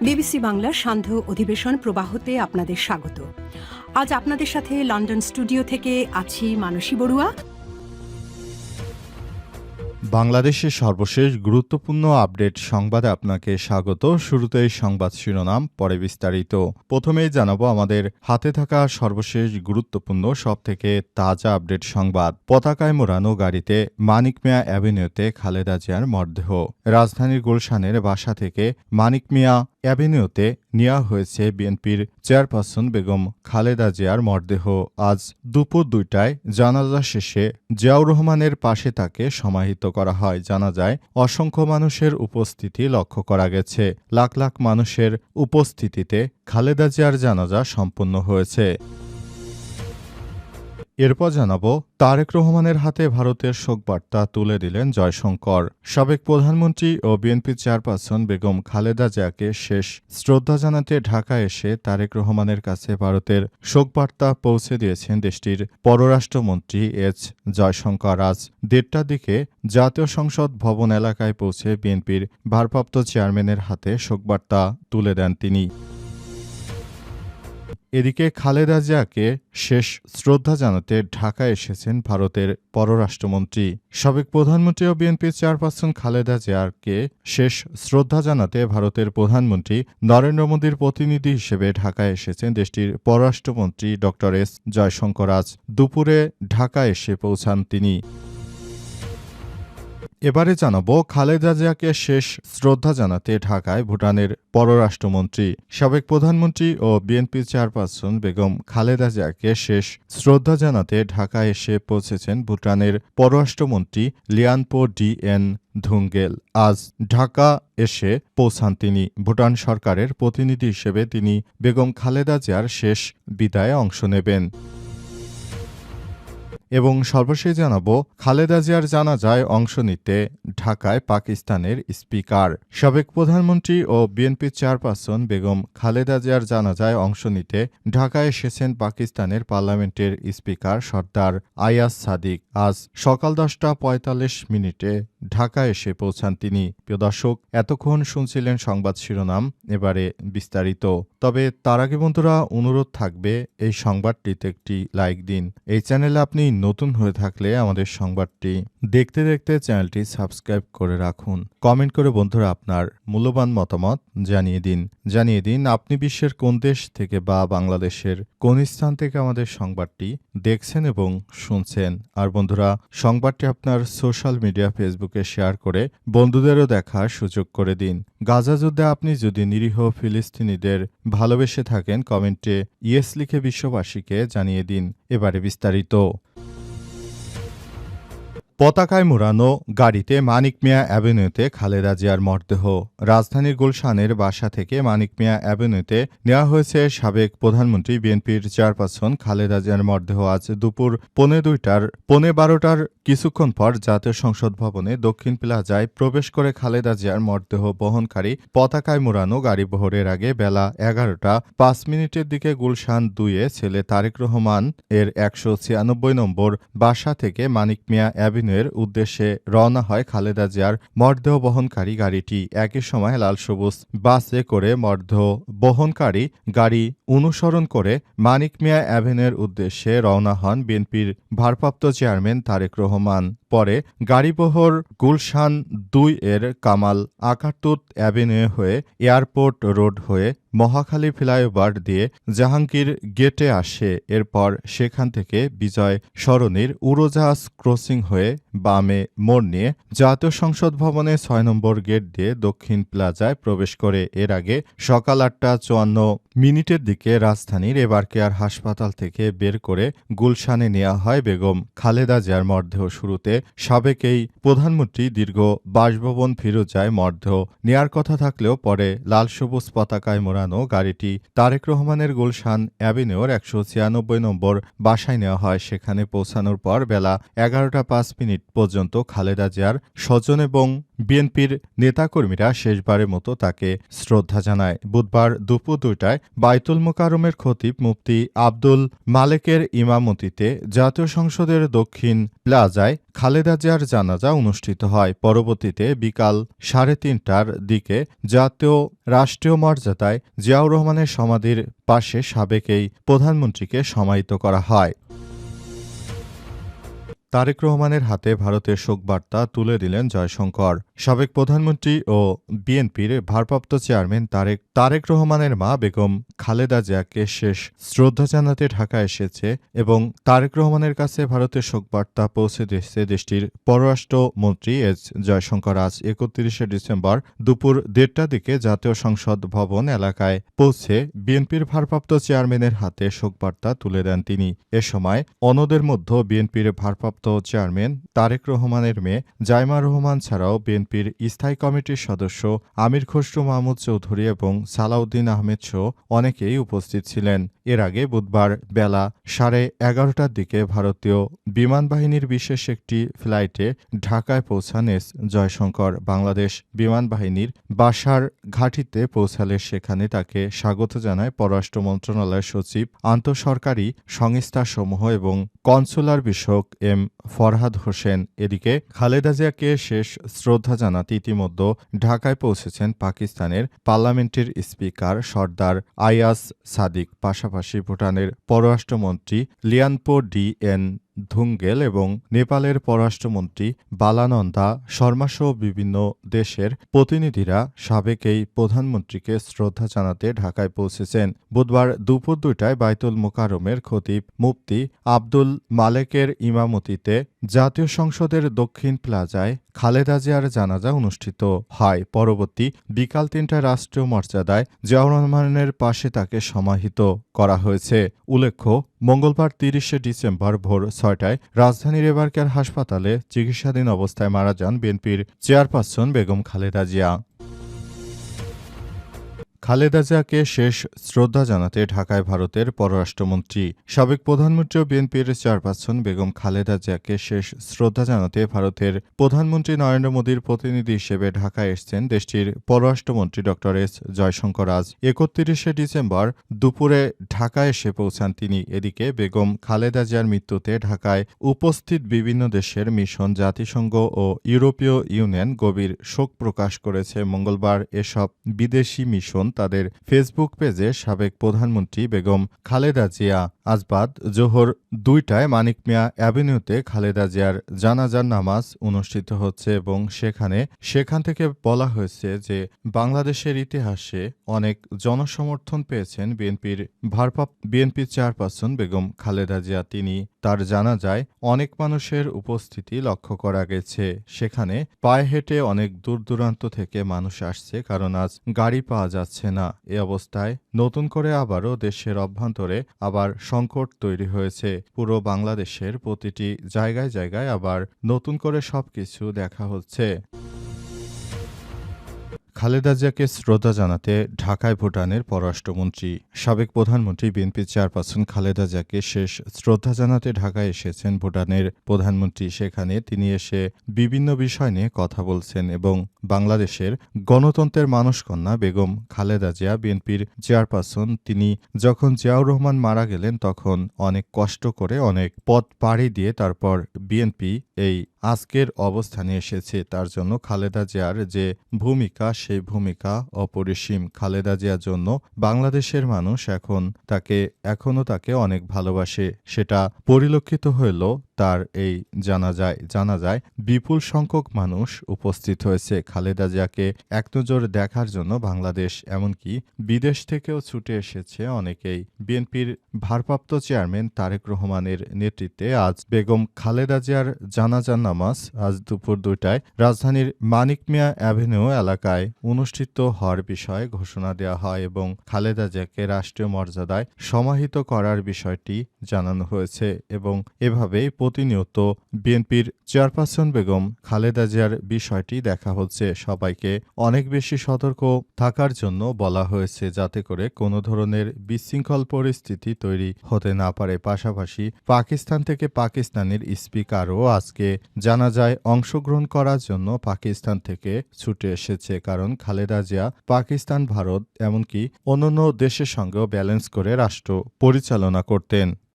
BBC বাংলার সান্ধ্য অধিবেশন প্রবাহতে আপনাদের স্বাগত। আজ আপনাদের সাথে লন্ডন স্টুডিও থেকে আছি মানসী বড়ুয়া। বাংলাদেশের সর্বশেষ গুরুত্বপূর্ণ আপডেট সংবাদে আপনাকে স্বাগত। শুরুতেই সংবাদ শিরোনাম, পরে বিস্তারিত। প্রথমেই জানাবো আমাদের হাতে থাকা সর্বশেষ গুরুত্বপূর্ণ সবথেকে তাজা আপডেট সংবাদ। পতাকায় মোড়ানো গাড়িতে মানিক মিয়া অ্যাভিনিউতে খালেদা জিয়ার মরদেহ। রাজধানীর গুলশানের বাসা থেকে মানিক মিয়া অ্যাভিনিউতে নেওয়া হয়েছে বিএনপির চেয়ারপারসন বেগম খালেদা জিয়ার মরদেহ। আজ দুপুর 2টায় জানাজা শেষে জিয়াউর রহমানের পাশে তাকে সমাহিত করা হয়। জানাজায় অসংখ্য মানুষের উপস্থিতি লক্ষ্য করা গেছে। লাখ লাখ মানুষের উপস্থিতিতে খালেদা জিয়ার জানাজা সম্পন্ন হয়েছে। এরপর জানাবো, তারেক রহমানের হাতে ভারতের শোকবার্তা তুলে দিলেন জয়শঙ্কর। সাবেক প্রধানমন্ত্রী ও বিএনপি চেয়ারপারসন বেগম খালেদা জিয়াকে শেষ শ্রদ্ধা জানাতে ঢাকা এসে তারেক রহমানের কাছে ভারতের শোকবার্তা পৌঁছে দিয়েছেন দেশটির পররাষ্ট্রমন্ত্রী এইচ জয়শঙ্কর। আজ 1:30টার দিকে জাতীয় সংসদ ভবন এলাকায় পৌঁছে বিএনপির ভারপ্রাপ্ত চেয়ারম্যানের হাতে শোকবার্তা তুলে দেন তিনি। এদিকে খালেদা জিয়াকে শেষ শ্রদ্ধা জানাতে ঢাকা এসেছেন ভারতের পররাষ্ট্রমন্ত্রী। সাবেক প্রধানমন্ত্রী ও বিএনপির চেয়ারপারসন খালেদা জিয়াকে শেষ শ্রদ্ধা জানাতে ভারতের প্রধানমন্ত্রী নরেন্দ্র মোদীর প্রতিনিধি হিসেবে ঢাকায় এসেছেন দেশটির পররাষ্ট্রমন্ত্রী ড এস জয়শঙ্কর। আজ দুপুরে ঢাকা এসে পৌঁছান তিনি। এবারে জানাবো, খালেদা জিয়াকে শেষ শ্রদ্ধা জানাতে ঢাকায় ভুটানের পররাষ্ট্রমন্ত্রী। সাবেক প্রধানমন্ত্রী ও বিএনপি চেয়ারপারসন বেগম খালেদা জিয়াকে শেষ শ্রদ্ধা জানাতে ঢাকায় এসে পৌঁছেছেন ভুটানের পররাষ্ট্রমন্ত্রী লিয়ানপো ডি.এন. ধুঙ্গেল। আজ ঢাকা এসে পৌঁছান তিনি। ভুটান সরকারের প্রতিনিধি হিসেবে তিনি বেগম খালেদা জিয়ার শেষ বিদায়ে অংশ নেবেন। এবং সর্বশেষ জানাবো, খালেদা জিয়ার জানাজায় অংশ নিতে ঢাকায় পাকিস্তানের স্পিকার। সাবেক প্রধানমন্ত্রী ও বিএনপি চেয়ারপারসন বেগম খালেদা জিয়ার জানাজায় অংশ নিতে ঢাকায় এসেছেন পাকিস্তানের পার্লামেন্টের স্পিকার সর্দার আয়াজ সাদিক। আজ সকাল 10:45 ঢাকা এসে পৌঁছান তিনি। প্রিয় দর্শক, এতক্ষণ শুনছিলেন সংবাদ শিরোনাম, এবারে বিস্তারিত। তবে তার আগে বন্ধুরা, অনুরোধ থাকবে এই সংবাদটিতে একটি লাইক দিন। এই চ্যানেলে আপনি নতুন হয়ে থাকলে আমাদের সংবাদটি দেখতে দেখতে চ্যানেলটি সাবস্ক্রাইব করে রাখুন। কমেন্ট করে বন্ধুরা আপনার মূল্যবান মতামত জানিয়ে দিন আপনি বিশ্বের কোন দেশ থেকে বা বাংলাদেশের কোন স্থান থেকে আমাদের সংবাদটি দেখছেন এবং শুনছেন। আর বন্ধুরা, সংবাদটি আপনার সোশ্যাল মিডিয়া ফেসবুকে শেয়ার করে বন্ধুদেরও দেখার সুযোগ করে দিন। গাজা যুদ্ধে আপনি যদি নিরীহ ফিলিস্তিনিদের ভালোবেসে থাকেন, কমেন্টে ইয়েস লিখে বিশ্ববাসীকে জানিয়ে দিন। এবারে বিস্তারিত। পতাকায় মোড়ানো গাড়িতে মানিক মিয়া অ্যাভিনিউতে খালেদা জিয়ার মরদেহ। রাজধানীর গুলশানের বাসা থেকে মানিক মিয়া অ্যাভিনিউতে নেওয়া হয়েছে সাবেক প্রধানমন্ত্রী বিএনপির চেয়ারপারসন খালেদা জিয়ার মরদেহ। আজ দুপুর 12টার কিছুক্ষণ পর জাতীয় সংসদ ভবনে দক্ষিণ প্লাজায় প্রবেশ করে খালেদা জিয়ার মরদেহ বহনকারী পতাকায় মোড়ানো গাড়ি বহরের আগে বেলা 11:05 দিকে গুলশান 2-এ ছেলে তারেক রহমান এর 196 নম্বর বাসা থেকে মানিক মিয়া অ্যাভিনিউ এর উদ্দেশ্যে রওনা হয় খালেদা জিয়ার মরদেহ বহনকারী গাড়িটি। একই সময় লাল সবুজ বাসে করে মরদেহ বহনকারী গাড়ি অনুসরণ করে মানিক মিয়া অ্যাভিনিউর উদ্দেশ্যে রওনা হন বিএনপির ভারপ্রাপ্ত চেয়ারম্যান তারেক রহমান। পরে গাড়িবহর গুলশান 2-এর কামাল আকাতুত অ্যাভিনিউ হয়ে এয়ারপোর্ট রোড হয়ে মহাখালী ফ্লাইওভার দিয়ে জাহাঙ্গীর গেটে আসে। এরপর সেখান থেকে বিজয় সরণির উড়োজাহাজ ক্রসিং হয়ে বামে মোড় নিয়ে জাতীয় সংসদ ভবনে 6 নম্বর গেট দিয়ে দক্ষিণ প্লাজায় প্রবেশ করে। এর আগে সকাল 8:54 দিকে রাজধানীর এবারকেয়ার হাসপাতাল থেকে বের করে গুলশানে নেওয়া হয় বেগম খালেদা জিয়ার মরদেহ। শুরুতে সাবেক এই প্রধানমন্ত্রী দীর্ঘ বাসভবন ফিরোজায় মরদেহ নেয়ার কথা থাকলেও পরে লাল সবুজ পতাকায় মোড়ানো গাড়িটি তারেক রহমানের গুলশান অ্যাভিনিউর 196 নম্বর বাসায় নেওয়া হয়। সেখানে পৌঁছানোর পর বেলা 11:05 পর্যন্ত খালেদা জিয়ার স্বজন এবং বিএনপির নেতাকর্মীরা শেষবারের মতো তাকে শ্রদ্ধা জানায়। বুধবার দুপুর 2টায় বায়তুল মোকাররমের খতিব মুফতি আব্দুল মালেকের ইমামতিতে জাতীয় সংসদের দক্ষিণ প্লাজায় খালেদা জিয়ার জানাজা অনুষ্ঠিত হয়। পরবর্তীতে বিকাল 3:30টার দিকে জাতীয় রাষ্ট্রীয় মর্যাদায় জিয়াউর রহমানের সমাধির পাশে সাবেক এই প্রধানমন্ত্রীকে সমাহিত করা হয়। তারেক রহমানের হাতে ভারতের শোকবার্তা তুলে দিলেন জয়শঙ্কর। সাবেক প্রধানমন্ত্রী ও বিএনপির ভারপ্রাপ্ত চেয়ারম্যান তারেক রহমানের মা বেগম খালেদা জিয়াকে শেষ শ্রদ্ধা জানাতে ঢাকা এসেছে এবং তারেক রহমানের কাছে ভারতের শোকবার্তা পৌঁছে দিয়েছে দেশটির পররাষ্ট্রমন্ত্রী এস জয়শঙ্কর। আজ 31শে ডিসেম্বর দুপুর 1:30টার দিকে জাতীয় সংসদ ভবন এলাকায় পৌঁছে বিএনপির ভারপ্রাপ্ত চেয়ারম্যানের হাতে শোকবার্তা তুলে দেন তিনি। এ সময় অন্যদের মধ্যে বিএনপির ভারপ্রাপ্ত চেয়ারম্যান তারেক রহমানের মেয়ে জাইমা রহমান ছাড়াও বিএনপির স্থায়ী কমিটির সদস্য আমির খসরু মাহমুদ চৌধুরী এবং সালাউদ্দিন আহমেদ সহ অনেকেই উপস্থিত ছিলেন। এর আগে বুধবার বেলা 11:30টার দিকে ভারতীয় বিমান বাহিনীর বিশেষ একটি ফ্লাইটে ঢাকায় পৌঁছান এস জয়শঙ্কর। বাংলাদেশ বিমান বাহিনীর বাসার ঘাঁটিতে পৌঁছালে সেখানে তাকে স্বাগত জানায় পররাষ্ট্র মন্ত্রণালয়ের সচিব, আন্তঃসরকারি সংস্থাসমূহ এবং কনসুলার বিষয়ক এম ফরহাদ হোসেন। এদিকে খালেদা জিয়াকে শেষ শ্রদ্ধা জানাতে ইতিমধ্যে ঢাকায় পৌঁছেছেন পাকিস্তানের পার্লামেন্টের স্পিকার সর্দার আয়াজ সাদিক। পাশাপাশি ভুটানের পররাষ্ট্রমন্ত্রী লিয়ানপো ডি.এন. ধুঙ্গেল এবং নেপালের পররাষ্ট্রমন্ত্রী বালানন্দা শর্মাসহ বিভিন্ন দেশের প্রতিনিধিরা সাবেক এই প্রধানমন্ত্রীকে শ্রদ্ধা জানাতে ঢাকায় পৌঁছেছেন। বুধবার দুপুর 2টায় বাইতুল মোকাররমের খতিব মুফতি আব্দুল মালেকের ইমামতিতে জাতীয় সংসদের দক্ষিণ প্লাজায় খালেদা জিয়ার জানাজা অনুষ্ঠিত হয়। পরবর্তী বিকাল 3টায় রাষ্ট্রীয় মর্যাদায় জিয়াউর রহমানের পাশে তাকে সমাহিত করা হয়েছে। উল্লেখ্য, মঙ্গলবার 30শে ডিসেম্বর ভোর 6টায় রাজধানীর এবারকেয়ার হাসপাতালে চিকিৎসাধীন অবস্থায় মারা যান বিএনপির চেয়ারপারসন বেগম খালেদা জিয়া। খালেদা জিয়াকে শেষ শ্রদ্ধা জানাতে ঢাকায় ভারতের পররাষ্ট্রমন্ত্রী। সাবেক প্রধানমন্ত্রী ও বিএনপির চেয়ারপারসন বেগম খালেদা জিয়াকে শেষ শ্রদ্ধা জানাতে ভারতের প্রধানমন্ত্রী নরেন্দ্র মোদীর প্রতিনিধি হিসেবে ঢাকায় এসেছেন দেশটির পররাষ্ট্রমন্ত্রী ড এস জয়শঙ্কর। আজ 31শে ডিসেম্বর দুপুরে ঢাকায় এসে পৌঁছান তিনি। এদিকে বেগম খালেদা জিয়ার মৃত্যুতে ঢাকায় উপস্থিত বিভিন্ন দেশের মিশন, জাতিসংঘ ও ইউরোপীয় ইউনিয়ন গভীর শোক প্রকাশ করেছে। মঙ্গলবার এসব বিদেশি মিশন তাদের ফেসবুক পেজে সাবেক প্রধানমন্ত্রী বেগম খালেদা জিয়া আজ বাদ জোহর 2টায় মানিক মিয়া অ্যাভিনিউতে খালেদা জিয়ার জানাজার নামাজ অনুষ্ঠিত হচ্ছে এবং সেখান থেকে বলা হয়েছে যে বাংলাদেশের ইতিহাসে অনেক জনসমর্থন পেয়েছেন বিএনপি চেয়ারপারসন বেগম খালেদা জিয়া। তিনি তার জানাজায় অনেক মানুষের উপস্থিতি লক্ষ্য করা গেছে। সেখানে পায়ে হেঁটে অনেক দূর দূরান্ত থেকে মানুষ আসছে, কারণ আজ গাড়ি পাওয়া যাচ্ছে না। এ অবস্থায় নতুন করে আবারও দেশের অভ্যন্তরে আবার সংকট তৈরি হয়েছে। পুরো বাংলাদেশের প্রতিটি জায়গায় আবার নতুন করে সবকিছু দেখা হচ্ছে। খালেদা জিয়াকে শ্রদ্ধা জানাতে ঢাকায় ভুটানের পররাষ্ট্রমন্ত্রী। সাবেক প্রধানমন্ত্রী বিএনপি চেয়ারপারসন খালেদা জিয়াকে শেষ শ্রদ্ধা জানাতে ঢাকায় এসেছেন ভুটানের প্রধানমন্ত্রী। সেখানে তিনি এসে বিভিন্ন বিষয় নিয়ে কথা বলছেন এবং বাংলাদেশের গণতন্ত্রের মানসকন্যা বেগম খালেদা জিয়া, বিএনপির চেয়ারপারসন, তিনি যখন জিয়াউর রহমান মারা গেলেন তখন অনেক কষ্ট করে অনেক পথ পাড়ি দিয়ে তারপর বিএনপি এই আজকের অবস্থানে এসেছে। তার জন্য খালেদা জিয়ার যে ভূমিকা, সেই ভূমিকা অপরিসীম। খালেদা জিয়ার জন্য বাংলাদেশের মানুষ এখনো তাকে অনেক ভালোবাসে। সেটা পরিলক্ষিত হইল তার এই জানাজায় বিপুল সংখ্যক মানুষ উপস্থিত হয়েছে। খালেদা জিয়াকে একনজর দেখার জন্য বাংলাদেশ এমনকি বিদেশ থেকেও ছুটে এসেছে অনেকেই। বিএনপির ভারপ্রাপ্ত চেয়ারম্যান তারেক রহমানের নেতৃত্বে আজ বেগম খালেদা জিয়ার জানাজার নামাজ আজ দুপুর 2টায় রাজধানীর মানিক মিয়া অ্যাভিনিউ এলাকায় অনুষ্ঠিত হওয়ার বিষয়ে ঘোষণা দেওয়া হয় এবং খালেদা জিয়াকে রাষ্ট্রীয় মর্যাদায় সমাহিত করার বিষয়টি জানানো হয়েছে এবং এভাবেই প্রতিনিয়ত বিএনপির চেয়ারপারসন বেগম খালেদা জিয়ার বিষয়টি দেখা হচ্ছে। সবাইকে অনেক বেশি সতর্ক থাকার জন্য বলা হয়েছে যাতে করে কোনো ধরনের বিশৃঙ্খল পরিস্থিতি তৈরি হতে না পারে। পাশাপাশি পাকিস্তান থেকে পাকিস্তানের স্পিকারও আজকে জানাজায় অংশগ্রহণ করার জন্য পাকিস্তান থেকে ছুটে এসেছে, কারণ খালেদা জিয়া পাকিস্তান, ভারত এমনকি অন্যান্য দেশের সঙ্গেও ব্যালেন্স করে রাষ্ট্র পরিচালনা করতেন।